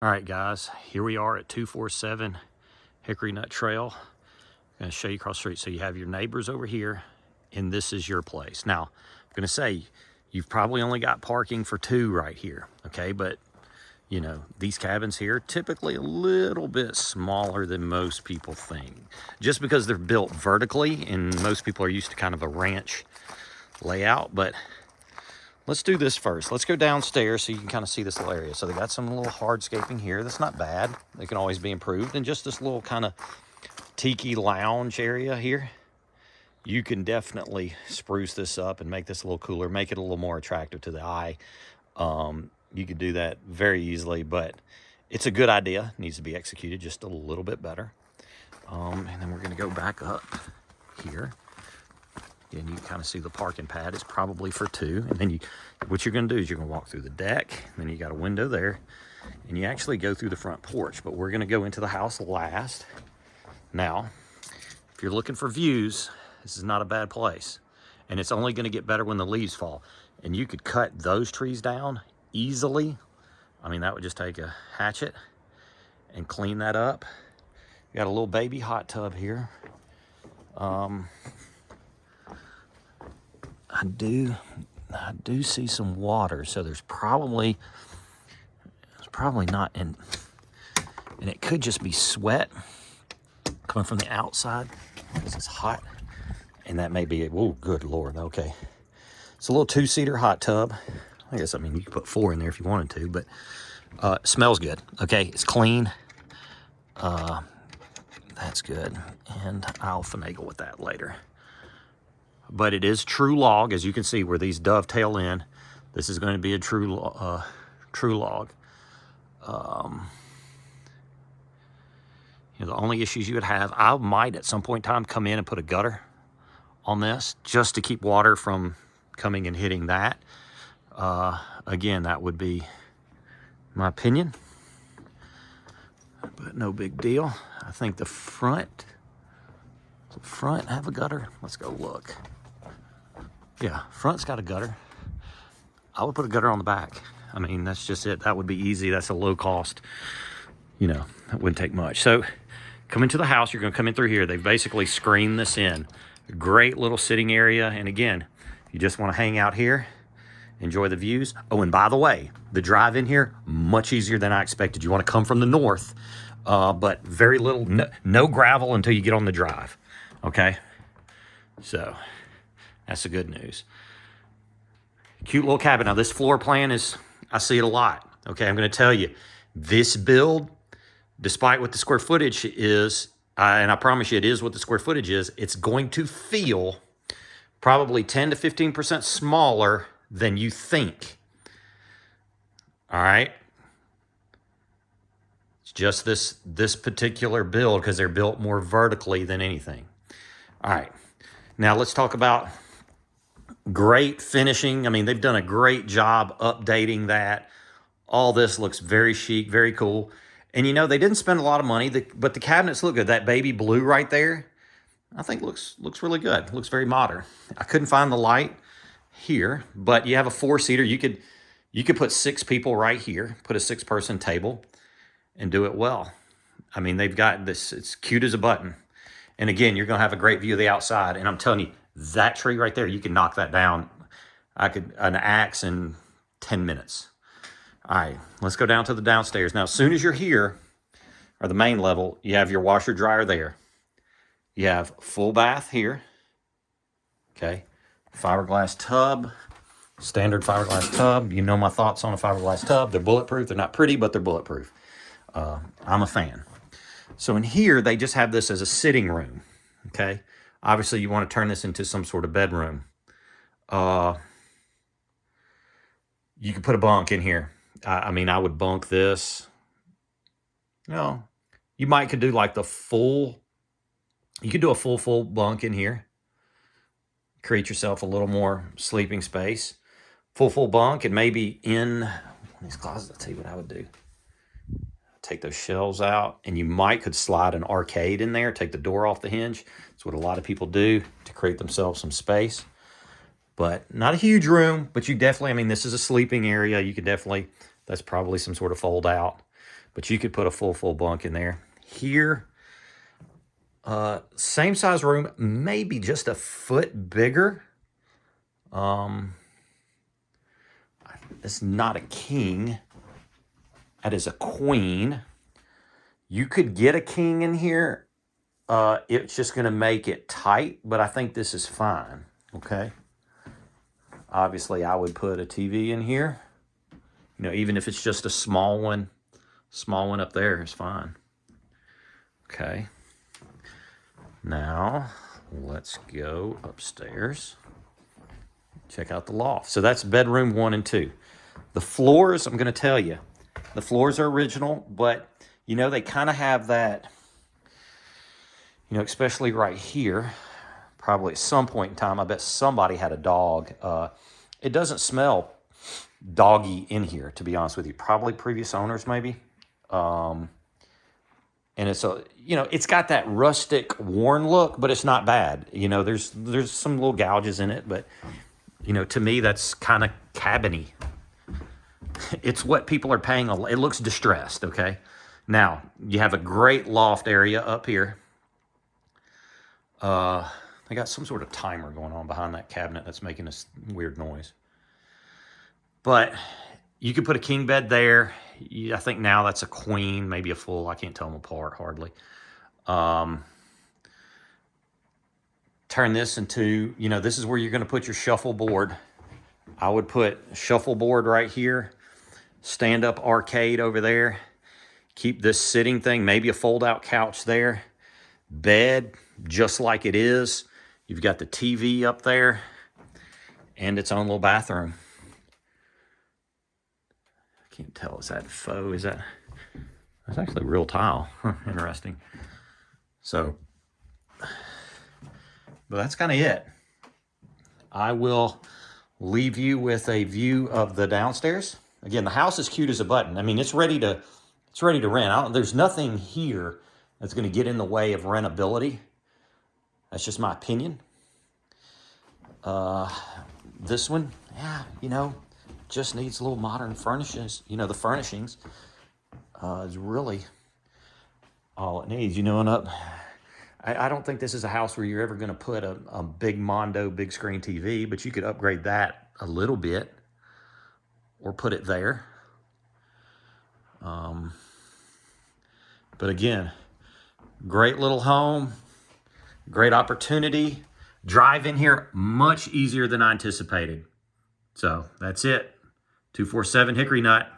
All right, guys, here we are at 247 Hickory Nut Trail. I'm going to show you across the street. So you have your neighbors over here, and this is your place. Now, I'm going to say you've probably only got parking for two right here, okay? But, you know, these cabins here, typically a little bit smaller than most people think. Just because they're built vertically, and most people are used to kind of a ranch layout, but let's do this first. Let's go downstairs so you can kind of see this little area. So they got some little hardscaping here. That's not bad. They can always be improved. And just this little kind of tiki lounge area here. You can definitely spruce this up and make this a little cooler, make it a little more attractive to the eye. You could do that very easily, but it's a good idea. It needs to be executed just a little bit better. And then we're going to go back up here. And you can kind of see the parking pad is probably for two. And then what you're going to do is you're going to walk through the deck. And then you got a window there. And you actually go through the front porch. But we're going to go into the house last. Now, if you're looking for views, this is not a bad place. And it's only going to get better when the leaves fall. And you could cut those trees down easily. I mean, that would just take a hatchet and clean that up. You got a little baby hot tub here. I do see some water, so it's probably not in, and it could just be sweat coming from the outside because it's hot, and that may be it. Oh, good Lord, okay. It's a little two-seater hot tub. I guess, I mean, you could put four in there if you wanted to, but it smells good, okay? It's clean. That's good, and I'll finagle with that later. But it is true log, as you can see, where these dovetail in. This is going to be a true log. You know, the only issues you would have, I might at some point in time come in and put a gutter on this just to keep water from coming and hitting that. Again, that would be my opinion, but no big deal. I think the front have a gutter. Let's go look. Yeah, front's got a gutter. I would put a gutter on the back. I mean, that's just it. That would be easy. That's a low cost. You know, that wouldn't take much. So come into the house. You're going to come in through here. They've basically screened this in. Great little sitting area. And again, you just want to hang out here, enjoy the views. Oh, and by the way, the drive in here, much easier than I expected. You want to come from the north, but very little, no gravel until you get on the drive. Okay, so that's the good news. Cute little cabin. Now this floor plan is, I see it a lot. Okay, I'm going to tell you, this build, despite what the square footage is, and I promise you it is what the square footage is, it's going to feel probably 10 to 15% smaller than you think. All right. It's just this particular build because they're built more vertically than anything. All right, now let's talk about great finishing. I mean, they've done a great job updating that. All this looks very chic, very cool. And you know, they didn't spend a lot of money, but the cabinets look good. That baby blue right there, I think looks really good. Looks very modern. I couldn't find the light here, but you have a four-seater. You could put six people right here, put a six-person table, and do it well. I mean, they've got this, it's cute as a button. And again, you're going to have a great view of the outside. And I'm telling you, that tree right there, you can knock that down. An axe in 10 minutes. All right, let's go down to the downstairs. Now, as soon as you're here, or the main level, you have your washer dryer there. You have full bath here. Okay, fiberglass tub, standard fiberglass tub. You know my thoughts on a fiberglass tub. They're bulletproof. They're not pretty, but they're bulletproof. I'm a fan. So in here, they just have this as a sitting room, okay? Obviously, you want to turn this into some sort of bedroom. You could put a bunk in here. I mean, I would bunk this. You know, you could do like you could do a full bunk in here. Create yourself a little more sleeping space. Full bunk, and maybe in these closets, I'll tell you what I would do. Take those shelves out, and you could slide an arcade in there, take the door off the hinge. That's what a lot of people do to create themselves some space. But not a huge room, but you definitely, I mean, this is a sleeping area. You could definitely, that's probably some sort of fold out. but you could put a full bunk in there. Here, same size room, maybe just a foot bigger. It's not a king. That is a queen. You could get a king in here. It's just going to make it tight, but I think this is fine, okay? Obviously, I would put a TV in here. You know, even if it's just a small one up there is fine. Okay. Now, let's go upstairs. Check out the loft. So that's bedroom 1 and 2. The floors, I'm going to tell you, the floors are original, but, you know, they kind of have that, you know, especially right here, probably at some point in time, I bet somebody had a dog. It doesn't smell doggy in here, to be honest with you. Probably previous owners, maybe. And it's a, you know, it's got that rustic, worn look, but it's not bad. You know, there's some little gouges in it, but, you know, to me, that's kind of cabiny. It's what people are paying. It looks distressed, okay? Now, you have a great loft area up here. They got some sort of timer going on behind that cabinet that's making this weird noise. But you could put a king bed there. I think now that's a queen, maybe a full. I can't tell them apart hardly. Turn this into, you know, this is where you're going to put your shuffleboard. I would put shuffleboard right here. Stand-up arcade over there. Keep this sitting thing, maybe a fold-out couch there. Bed, just like it is. You've got the TV up there and its own little bathroom. I can't tell, is that faux? Is that, that's actually real tile. Interesting. So, but that's kind of it. I will leave you with a view of the downstairs. Again, the house is cute as a button. I mean, it's ready to rent. There's nothing here that's going to get in the way of rentability. That's just my opinion. This one, yeah, you know, just needs a little modern furnishings. You know, the furnishings is really all it needs. You know, and I don't think this is a house where you're ever going to put a big Mondo big screen TV, but you could upgrade that a little bit or put it there. But again, great little home, great opportunity. Drive in here much easier than I anticipated. So that's it. 247 Hickory Nut.